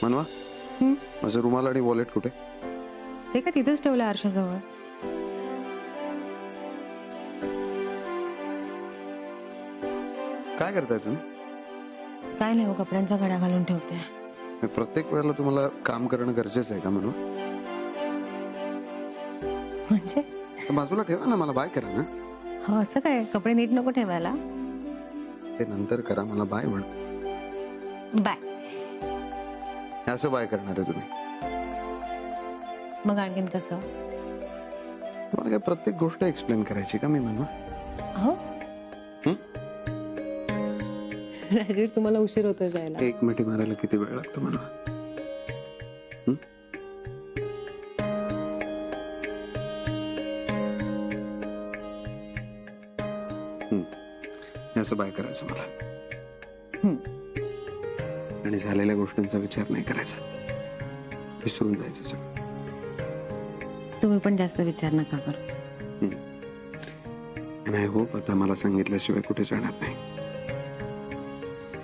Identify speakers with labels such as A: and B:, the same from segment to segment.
A: मनवा माझं रुमाल आणि वॉलेट कुठे?
B: ते का तिथेच ठेवलं आरशाजवळ.
A: काय करताय तुम्ही?
B: काय नाही हो, कपड्यांच्या घड्या घालून ठेवते.
A: मी प्रत्येक वेळेला तुम्हाला काम करणं गरजेचं आहे का म्हणून?
B: म्हणजे
A: तर बाजूला ठेवा ना, मला बाय करा ना.
B: हो असं काय, कपडे नीट नको ठेवायला?
A: ते नंतर करा, मला बाय म्हण.
B: बाय.
A: हे असं बाय करणार आहे तुम्ही?
B: मग आणखीन कसं?
A: मला काय प्रत्येक गोष्ट एक्सप्लेन करायची का मी म्हणवा?
B: हो राजीव, तुम्हाला उशीर होतो जायला.
A: एक मिठी मारायला किती वेळ लागतो म्हणवा? हे असं बाय करायचं मला. आणि झालेल्या गोष्टींचा विचार नाही करायचा, विसरून जायचं सगळं.
B: तुम्ही पण जास्त विचार नका करू.
A: आणि आय होप आता मला सांगितल्याशिवाय कुठे जाणार नाही,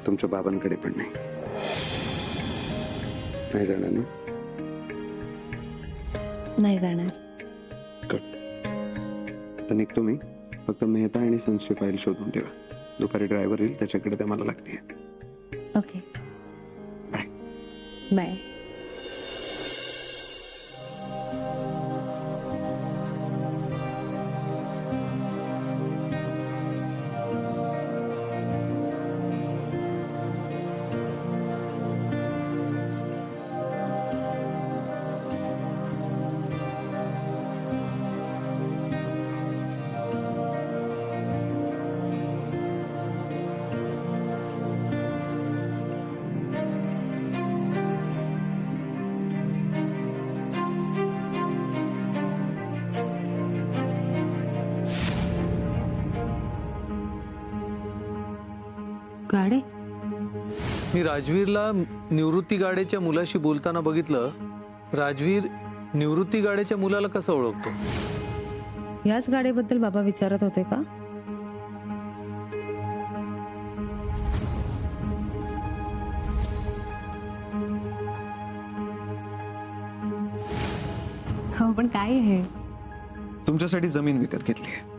A: तुमच्या बाबांकडे पण नाही. नाही जाणार ना?
B: नाही जाणार.
A: गुड. तर निघतो मी. फक्त मेहता आणि सन्सची फाईल शोधून ठेवा. दुपारी ड्रायव्हर येईल, त्याच्याकडे त्या मला लागते.
B: Okay
A: bye.
B: बाय. गाडी
C: मी राजवीरला निवृत्ती गाडेच्या मुलाशी बोलताना बघितलं. राजवीर निवृत्ती गाडेच्या मुलाला कसं ओळखतो?
B: याच गाडीबद्दल बाबा विचारत होते का? हो पण काय आहे?
A: तुमच्यासाठी जमीन विकत घेतली आहे.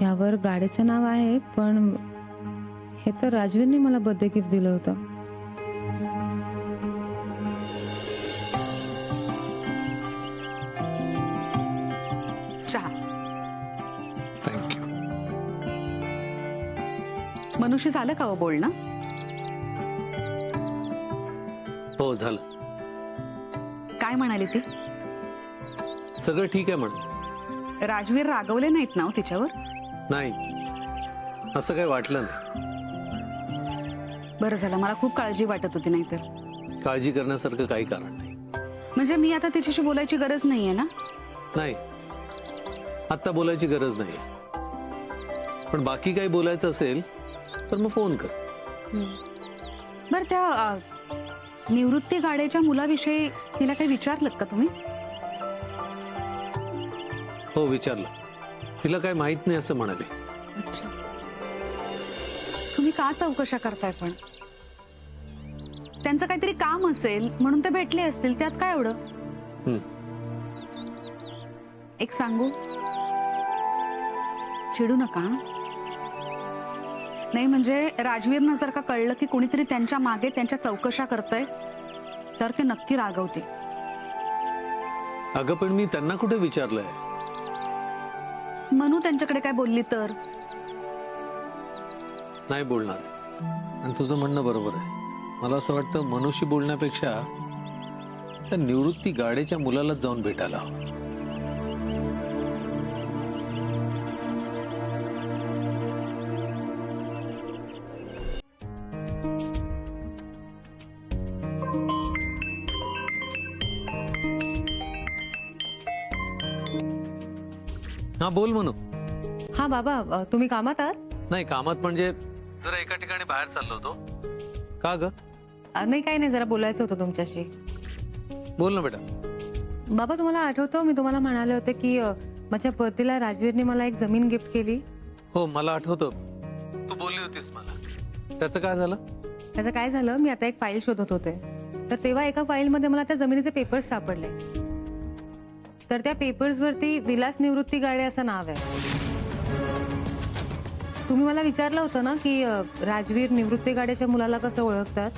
B: यावर गाडीचं नाव आहे, पण हे तर राजवीरने मला बर्थडे गिफ्ट दिलं होतं.
D: चहा.
A: थँक्यू.
D: मनुष्य झालं का हो बोलणं?
C: हो झालं.
D: काय म्हणाली ती?
C: सगळं ठीक आहे म्हण.
D: राजवीर रागवले नाहीत ना हो तिच्यावर?
C: नाही, असं काही वाटलं नाही.
D: बरं झालं, मला खूप काळजी वाटत होती. नाहीतर
C: काळजी करण्यासारखं काही कारण नाही.
D: म्हणजे मी आता तिच्याशी बोलायची गरज नाहीये ना?
C: नाही, आत्ता बोलायची गरज नाही. पण बाकी काही बोलायचं असेल तर मग फोन कर.
D: बरं, त्या निवृत्ती गाडेच्या मुलाविषयी तिला काही विचारलं का तुम्ही?
C: हो विचारलं. तिला काय माहित नाही असं म्हणाले.
D: अच्छा, तुम्ही का चौकशा करताय? पण त्यांचं काहीतरी काम असेल म्हणून ते भेटले असतील, त्यात काय एवढं? एक सांगू, चिडू नका. नाही म्हणजे राजवीरनं जर का कळलं की कोणीतरी त्यांच्या मागे त्यांच्या चौकशा करतंय तर ते नक्की रागवतील.
C: अगं पण मी त्यांना कुठे विचारलंय?
D: मनू त्यांच्याकडे काय बोलली तर?
C: नाही बोलणार. आणि तुझं म्हणणं बरोबर आहे. मला असं वाटतं मनुष्य बोलण्यापेक्षा त्या निवृत्ती गाडेच्या मुलालाच जाऊन भेटायला हवं. हा बोल म्हणू.
B: हा बाबा, तुम्ही कामात आहात?
C: नाही, कामात म्हणजे जरा एका ठिकाणी बाहेर चाललो होतो. का ग?
B: नाही काही नाही, जरा बोलायचं होतं तुमच्याशी.
C: बोल ना बेटा.
B: बाबा तुम्हाला आठवतं मी तुम्हाला म्हणाले होते की माझ्या बर्थडेला राजवीरने मला एक जमीन गिफ्ट केली.
C: हो मला आठवतं, तू बोलली होतीस होतीस मला. त्याचं काय झालं?
B: त्याचं काय झालं, मी आता एक फाईल शोधत होते, तर तेव्हा एका फाईलमध्ये मला त्या जमिनीचे पेपर्स सापडले. तर त्या पेपर्स वरती विलास निवृत्ती गाडे असं नाव आहे. तुम्ही मला विचारलं होतं ना की राजवीर निवृत्ती गाडेच्या मुलाला कसं ओळखतात,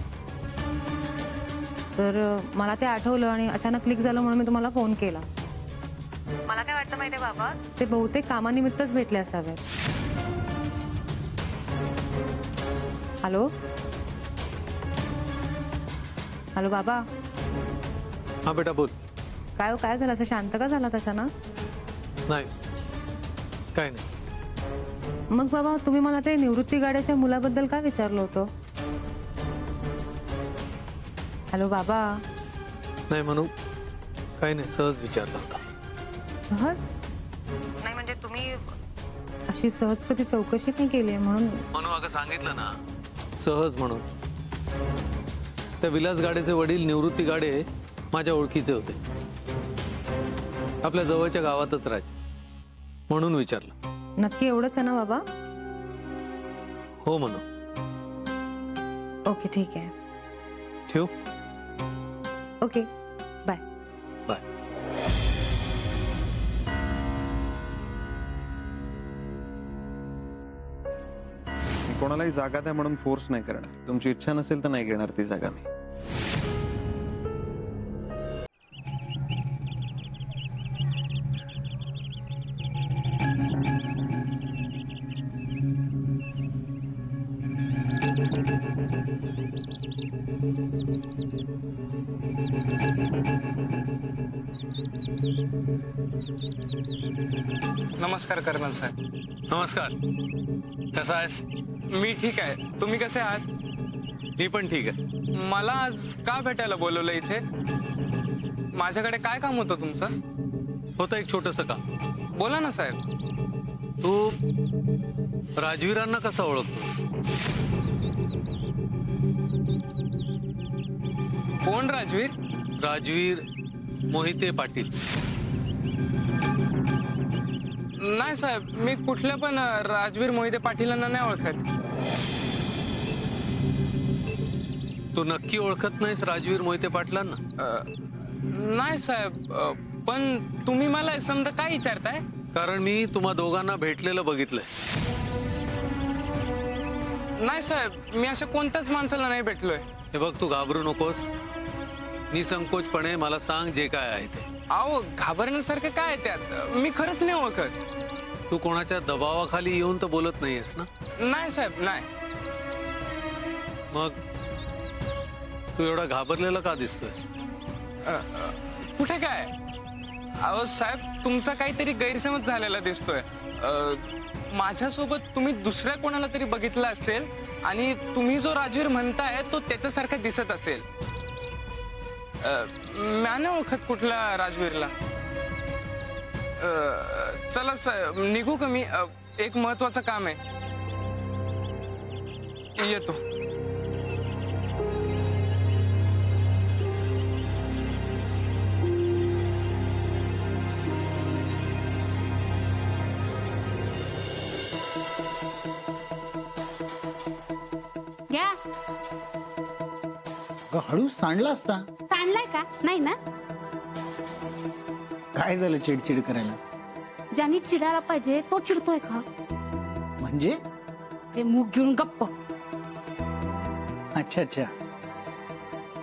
B: तर मला ते आठवलं आणि अचानक क्लिक झालं म्हणून मी तुम्हाला फोन केला. मला काय वाटतं माहितीये बाबा, ते बहुतेक कामानिमित्तच भेटले असावेत. हॅलो हॅलो बाबा.
C: हा बेटा बोल.
B: काय झालं, असं शांत का झाला तशा ना?
C: नाही काय नाही.
B: मग बाबा तुम्ही मला ते निवृत्ती गाड्याच्या मुलाबद्दल काय विचारलं होतं? हॅलो बाबा.
C: नाही म्हणू, काही नाही, सहज विचारलं होतं.
B: सहज नाही म्हणजे तुम्ही अशी सहज कधी चौकशी नाही केली म्हणून?
C: म्हणू अगं सांगितलं ना, सहज म्हणून. त्या विलास गाडेचे वडील निवृत्ती गाडे माझ्या ओळखीचे होते, आपल्या जवळच्या गावातच राहायचे, म्हणून विचारलं.
B: नक्की एवढंच आहे ना बाबा?
C: हो म्हणू.
B: ओके ठीक आहे.
C: ठेव.
B: Okay bye.
C: बाय.
A: मी कोणालाही जागा द्या म्हणून फोर्स नाही करणार. तुमची इच्छा नसेल तर नाही घेणार ती जागा मी.
E: नमस्कार कर्नल साहेब.
C: नमस्कार. कसा आहेस?
E: मी ठीक आहे, तुम्ही कसे आहात?
C: मी पण ठीक आहे.
E: मला आज का भेटायला बोलवलं इथे? माझ्याकडे काय काम होतं तुमचं?
C: होतं एक छोटस काम.
E: बोला ना साहेब.
C: तू राजवीरांना कसं ओळखतोस?
E: कोण राजवीर?
C: राजवीर मोहिते पाटील.
E: नाही साहेब, मी कुठल्या पण राजवीर मोहिते पाटीलांना नाही ओळखत.
C: तू नक्की ओळखत नाहीस राजवीर मोहिते पाटलांना?
E: नाही साहेब, पण तुम्ही मला समजा काय विचारताय?
C: कारण मी तुम्हा दोघांना भेटलेलं बघितलंय.
E: नाही साहेब, मी अशा कोणत्याच माणसाला नाही भेटलोय.
C: हे बघ, तू घाबरू नकोस. निसंकोचपणे मला सांग जे काय आहे ते.
E: अहो, घाबरण्यासारखं काय आहे त्यात? मी खरंच नाही ओळखत.
C: तू कोणाच्या दबावाखाली येऊन तर बोलत नाहीयेस ना?
E: नाही साहेब, नाही.
C: मग तू एवढा घाबरलेला का दिसतोयस?
E: कुठे काय? अहो साहेब, तुमचा काहीतरी गैरसमज झालेला दिसतोय. माझ्यासोबत तुम्ही दुसऱ्या कोणाला तरी बघितलं असेल आणि तुम्ही जो राजवीर म्हणताय तो त्याच्यासारखा दिसत असेल. म्या नाही ओळखत कुठला राजवीरला. चला साहेब, निघू का मी? एक महत्वाचं काम आहे, येतो.
F: घ्या.
G: हळू सांडला असता.
F: सांडलाय का? नाही ना?
G: काय झालं चिडचिड करायला?
F: ज्यानी चिडायला पाहिजे तो चिडतोय का?
G: म्हणजे?
F: ते मुख घेऊन गप्प.
G: अच्छा अच्छा,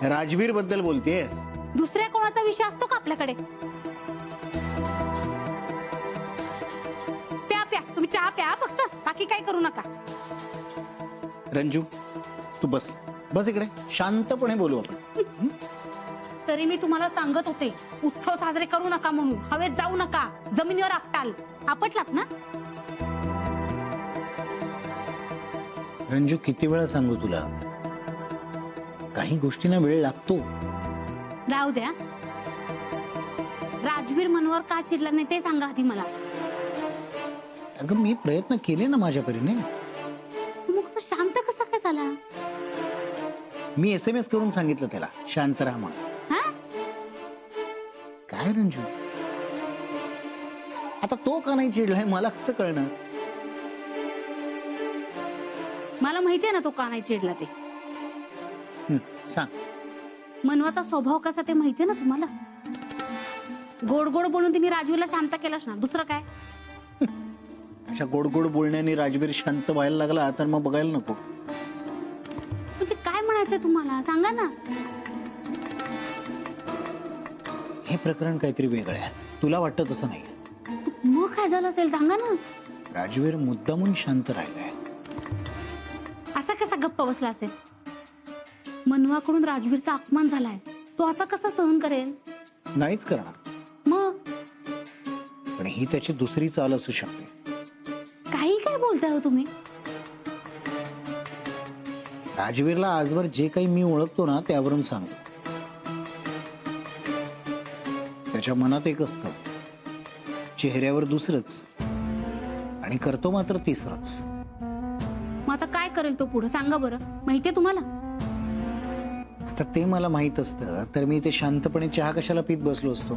G: राजवीर बद्दल बोलतेस?
F: दुसऱ्या कोणाचा विषय असतो का आपल्याकडे? प्या प्या, तुम्ही चहा प्या फक्त, बाकी काय करू नका.
G: रंजू, तू बस बस इकडे, शांतपणे बोलू आपण.
F: तरी मी तुम्हाला सांगत होते, उत्सव साजरे करू नका म्हणून. हवेत जाऊ नका, जमिनीवर आपटाल. आपटलात ना?
G: रंजू, किती वेळा सांगू तुला, काही गोष्टींना वेळ लागतो.
F: राहू द्या. राजवीर मनोहर का चिडला नाही ते सांगा आधी मला.
G: अगं, मी प्रयत्न केले ना माझ्या परीने.
F: मग तो शांत कसा काय झाला?
G: मी SMS करून सांगितलं त्याला शांत राहा म्हणून.
F: हा?
G: काय रंजू, आता तो का नाही चिडलाय मला कसं कळणार?
F: मला माहितीये ना तो का नाही चिडला ते.
G: सांग.
F: मनवाचा स्वभाव कसा ते माहितीये ना तुम्हाला. गोड गोड बोलून तिने राजवीरला शांत केलास ना, दुसरं काय.
G: अशा गोड गोड बोलण्याने राजवीर शांत व्हायला लागला तर मग बघायला नको.
F: पण ते काय म्हणायचंय तुम्हाला सांगा ना.
G: हे प्रकरण काहीतरी वेगळं आहे. तुला वाटतं तसं नाही.
F: मग काय झालं असेल सांगा ना.
G: राजवीर मुद्दामून शांत राहिलाय.
F: असा कसा गप्प बसला असेल. मनवाकडून राजवीरचा अपमान झालाय, तो असा कसा सहन करेल.
G: नाहीच करणार.
F: मग
G: पण ही त्याची दुसरी चाल असू शकते.
F: काही काय बोलताय हो तुम्ही.
G: राजवीरला आजवर जे काही मी ओळखतो ना त्यावरून सांगतो. त्याच्या मनात एक असतं, चेहऱ्यावर दुसरंच आणि करतो मात्र तिसरंच.
F: मग आता काय करेल तो पुढे सांगा बरं, माहितीये तुम्हाला.
G: आता ते मला माहित असतं तर मी ते शांतपणे चहा कशाला पीत बसलो असतो.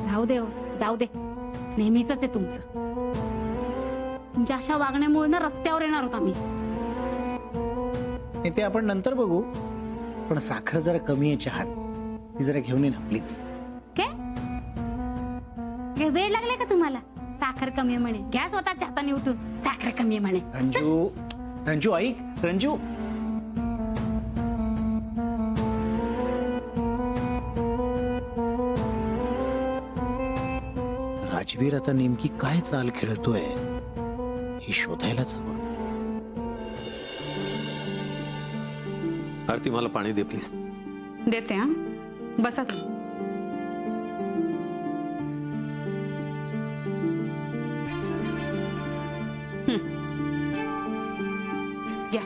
F: राहू दे हो, जाऊ दे. नेहमीच आहे तुमचं. तुमच्या अशा वागण्यामुळे ना रस्त्यावर येणार होता मी.
G: हे ते आपण नंतर बघू. पण साखर जरा कमी आहे चहात, ती जरा घेऊन ये ना प्लीज.
F: काय वेळ लागलाय का तुम्हाला. साखर कमी आहे म्हणे, घ्या स्वतःच्या हाताने उठून. साखर कमी आहे म्हणे.
G: रंजू, रंजू ऐक. रंजू, राजवीर आता नेमकी काय चाल खेळतोय हे शोधायलाच हवं.
C: आरती मला पाणी दे प्लीज.
D: देते. हा बसा तुम्ही. घ्या.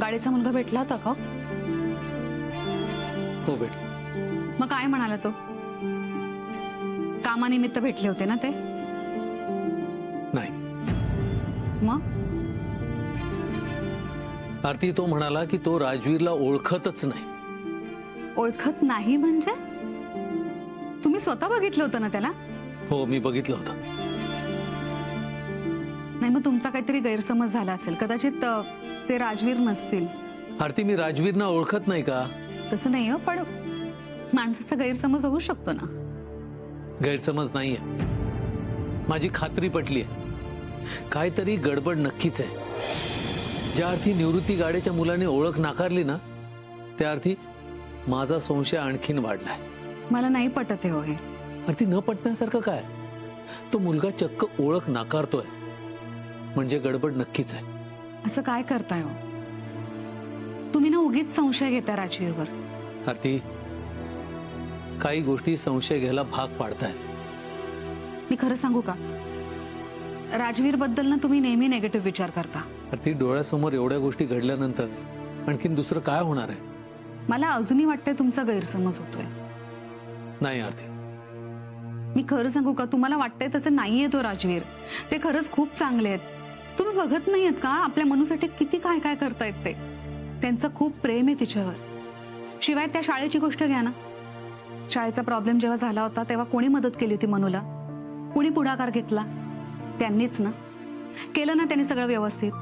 D: गाडीचा मुलगा भेटला होता का.
C: हो बेट.
D: मग काय म्हणाला तो. कामानिमित्त भेटले होते ना ते.
C: नाही
D: मग
C: आरती, तो म्हणाला की तो राजवीरला ओळखतच नाही.
D: ओळखत नाही म्हणजे. तुम्ही स्वतः बघितलं होतं ना त्याला.
C: हो, मी बघितलं होतं.
D: नाही मग तुमचा काहीतरी गैरसमज झाला असेल. कदाचित ते राजवीर नसतील.
C: आरती, मी राजवीरना ओळखत नाही का.
D: तसं नाही हो, पण माणसाचा गैरसमज होऊ शकतो ना.
C: गैरसमज नाहीये, माझी खात्री पटली आहे. काहीतरी गडबड नक्कीच आहे. ज्या अर्थी निवृत्ती गाडेच्या मुलाने ओळख नाकारली ना, त्या अर्थी माझा संशय आणखीन वाढलाय.
D: मला नाही पटत हो हे.
C: अर्थी न पटण्यासारखं काय. तो मुलगा चक्क ओळख नाकारतोय म्हणजे गडबड नक्कीच आहे.
D: असं काय करताय हो तुम्ही ना. उगीच संशय घेता राजवीरवर.
C: आरती, काही गोष्टी संशय घ्यायला भाग पाडतायत.
D: मी खरं सांगू का, राजवीर बद्दल ना तुम्ही नेहमी नेगेटिव्ह विचार करता.
C: आरती, डोळ्यासमोर एवढ्या गोष्टी घडल्यानंतर आणखीन दुसरं काय होणार आहे.
D: मला अजूनही वाटतंय तुमचा गैरसमज होतोय.
C: नाही आरती,
D: मी खरं सांगू का, तुम्हाला वाटतंय तसं नाहीये तो राजवीर. ते खरंच खूप चांगले आहेत. तुम्ही बघत नाहीयेत का आपल्या मनूसाठी किती काय काय करतायत ते. त्यांचं खूप प्रेम आहे तिच्यावर. शिवाय त्या शाळेची गोष्ट घ्या ना. शाळेचा प्रॉब्लेम जेव्हा झाला होता तेव्हा कोणी मदत केली होती मनूला. कोणी पुढाकार घेतला. त्यांनीच ना. केलं ना त्यांनी सगळं व्यवस्थित.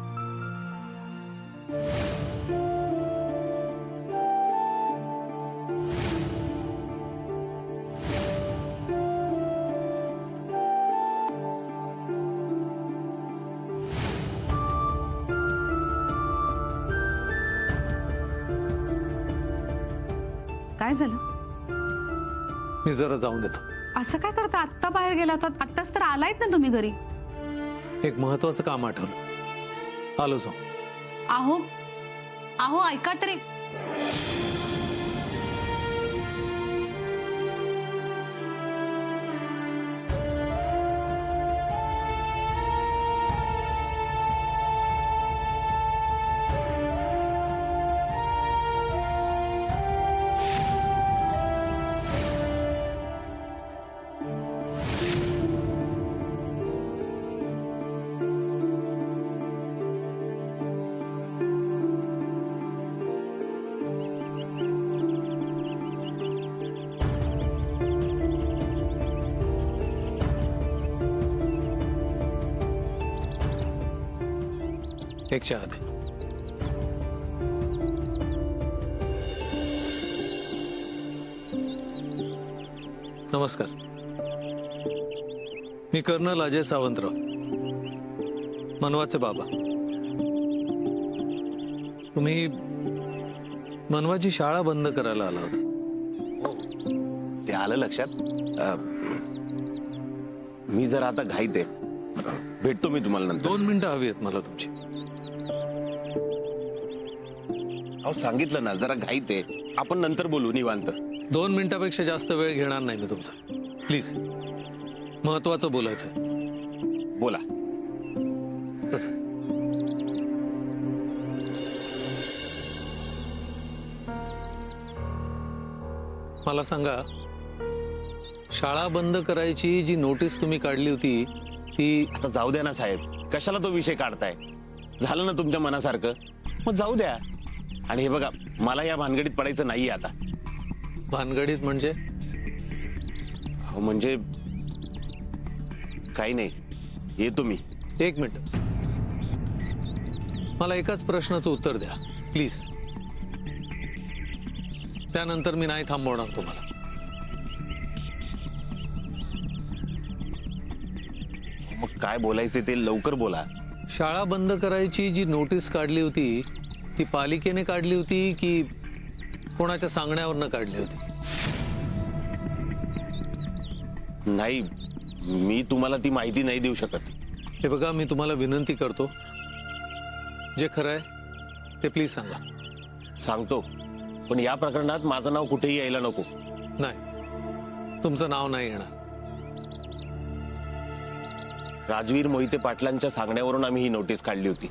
D: काय झालं.
C: मी जरा जाऊन देतो.
D: असं काय करता. आत्ता बाहेर गेला होता. आत्ताच तर आलायत ना तुम्ही घरी.
C: एक महत्वाचं काम आठवलं, आलो जाऊ.
D: आहो आहो ऐका तरी.
C: एक चहा दे. नमस्कार, मी कर्नल अजय सावंतराव, मनवाचे बाबा. तुम्ही मनवाची शाळा बंद करायला आला होता.
H: ते आलं लक्षात. मी जर आता घाईत आहे, भेटतो मी तुम्हाला नंतर.
C: 2 मिनिटं हवी आहेत मला तुमची.
H: अहो सांगितलं ना, जरा घाईत आहे, आपण नंतर बोलू निवांत.
C: 2 मिनिटापेक्षा जास्त वेळ घेणार नाही मी तुमचा. प्लीज, महत्वाचं बोलायचं.
H: बोला.
C: कसं? मला सांगा, शाळा बंद करायची जी नोटीस तुम्ही काढली होती ती
H: आता जाऊ द्या ना साहेब, कशाला तो विषय काढताय? झालं ना तुमच्या मनासारखं, मग जाऊ द्या. आणि हे बघा, मला या भानगडीत पडायचं नाहीये आता.
C: भानगडीत म्हणजे?
H: अहो, म्हणजे काही नाही, येतो मी.
C: 1 मिनिट, मला एकाच प्रश्नाचं उत्तर द्या प्लीज. त्यानंतर मी नाही थांबवणार तुम्हाला.
H: मग काय बोलायचे ते लवकर बोला.
C: शाळा बंद करायची जी नोटीस काढली होती ती पालिकेने काढली होती की कोणाच्या सांगण्यावरनं काढली होती?
H: नाही, मी तुम्हाला ती माहिती नाही देऊ शकत.
C: हे बघा, मी तुम्हाला विनंती करतो, जे खरं आहे ते प्लीज सांगा.
H: सांगतो, पण या प्रकरणात माझं नाव कुठेही यायला नको.
C: नाही, तुमचं नाव नाही येणार.
H: राजवीर मोहिते पाटलांच्या सांगण्यावरून आम्ही ही नोटीस काढली होती.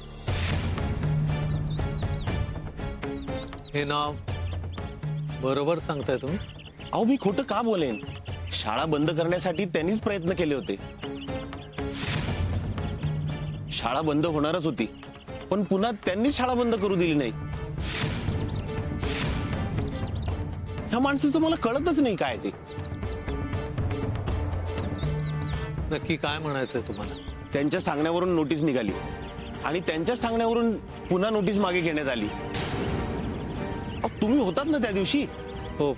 C: हे नाव बरोबर सांगताय तुम्ही?
H: अहो, मी खोटं का बोलेन? शाळा बंद करण्यासाठी त्यांनीच प्रयत्न केले होते. शाळा बंद होणारच होती, पण पुन्हा त्यांनीच शाळा बंद करू दिली नाही. ह्या माणसाचं मला कळतच नाही काय ते.
C: नक्की काय म्हणायचंय तुम्हाला?
H: त्यांच्या सांगण्यावरून नोटीस निघाली आणि त्यांच्या सांगण्यावरून पुन्हा नोटीस मागे घेण्यात आली. अहो, तुम्ही होतात ना त्या दिवशी?
C: हो,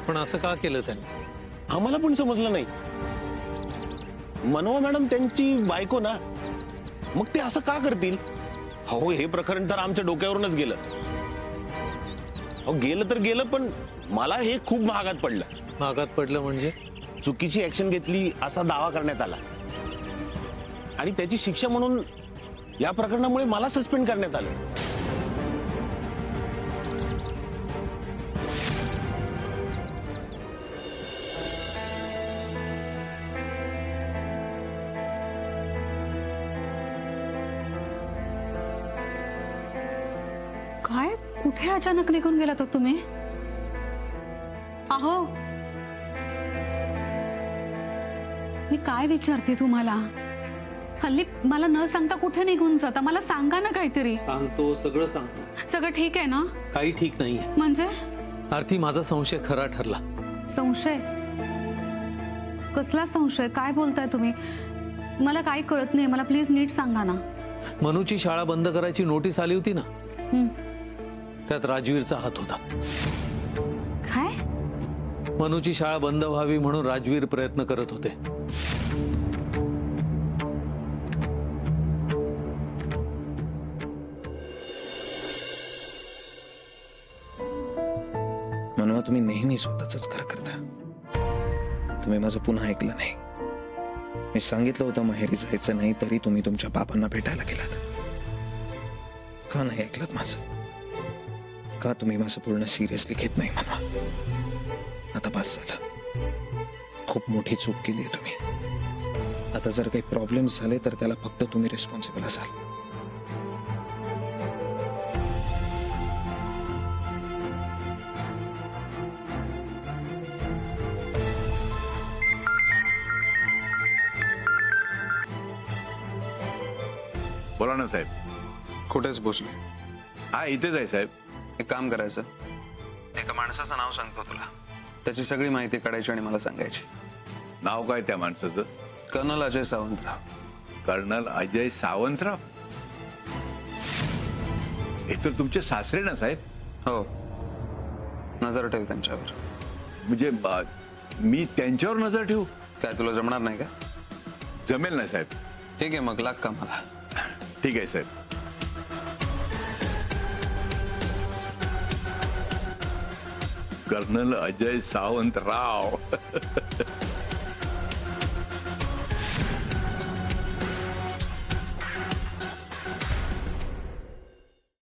C: पण असं का केलं त्यांनी?
H: आम्हाला पण समजलं नाही. मनवा मॅडम त्यांची बायको ना, मग ते असं का करतील? हो, हे प्रकरण तर आमच्या डोक्यावरूनच गेलं. अहो, गेलं तर गेलं, पण मला हे खूप महागात पडलं.
C: महागात पडलं म्हणजे?
H: चुकीची ऍक्शन घेतली असा दावा करण्यात आला आणि त्याची शिक्षा म्हणून या प्रकरणामुळे मला सस्पेंड करण्यात आलं.
D: काय, कुठे अचानक निघून गेलात हो तुम्ही? अहो, मी काय विचारते तुम्हाला? हल्ली मला न सांगता कुठे निघून जाता? मला सांगा ना काहीतरी.
C: सांगतो, सगळं सांगतो.
D: सगळं ठीक आहे ना?
C: काही ठीक नाहीये.
D: म्हणजे
C: आरती, माझा संशय खरा ठरला.
D: संशय? कसला संशय? काय बोलताय तुम्ही? मला काही कळत नाही, मला प्लीज नीट सांगा ना.
C: मनूची शाळा बंद करायची नोटीस आली होती ना,
D: हं.
C: त्यात राजवीरचा हात होता.
D: काय?
C: मनूची शाळा बंद व्हावी म्हणून राजवीर प्रयत्न करत होते.
I: मनवा, तुम्ही नेहमी स्वतःच खरं करता. तुम्ही माझं पुन्हा ऐकलं नाही. मी सांगितलं होतं माहेरी जायचं नाही, तरी तुम्ही तुमच्या बाबांना भेटायला गेलात. का नाही ऐकलत माझं? का तुम्ही माझं पूर्ण सिरियसली घेत नाही मनवा? आता बस झालं. खूप मोठी चूक केली आहे तुम्ही. आता जर काही प्रॉब्लेम झाले तर त्याला फक्त तुम्ही रिस्पॉन्सिबल असाल.
J: बोला ना साहेब.
A: कुठेच पोचले?
J: हा, इथेच आहे साहेब.
A: एक काम करायचं, एका माणसाचं नाव सांगतो तुला, त्याची सगळी माहिती काढायची आणि मला सांगायची.
J: नाव काय त्या माणसाचं?
A: कर्नल अजय सावंतराव.
J: कर्नल अजय सावंतराव? हे तर तुमचे सासरे ना साहेब.
A: हो, नजर ठेव त्यांच्यावर.
J: म्हणजे मी त्यांच्यावर नजर ठेवू?
A: काय तुला जमणार नाही का?
J: जमेल ना साहेब.
A: ठीक आहे, मग लाग का मला.
J: ठीक आहे साहेब. कर्नल अजय सावंतराव.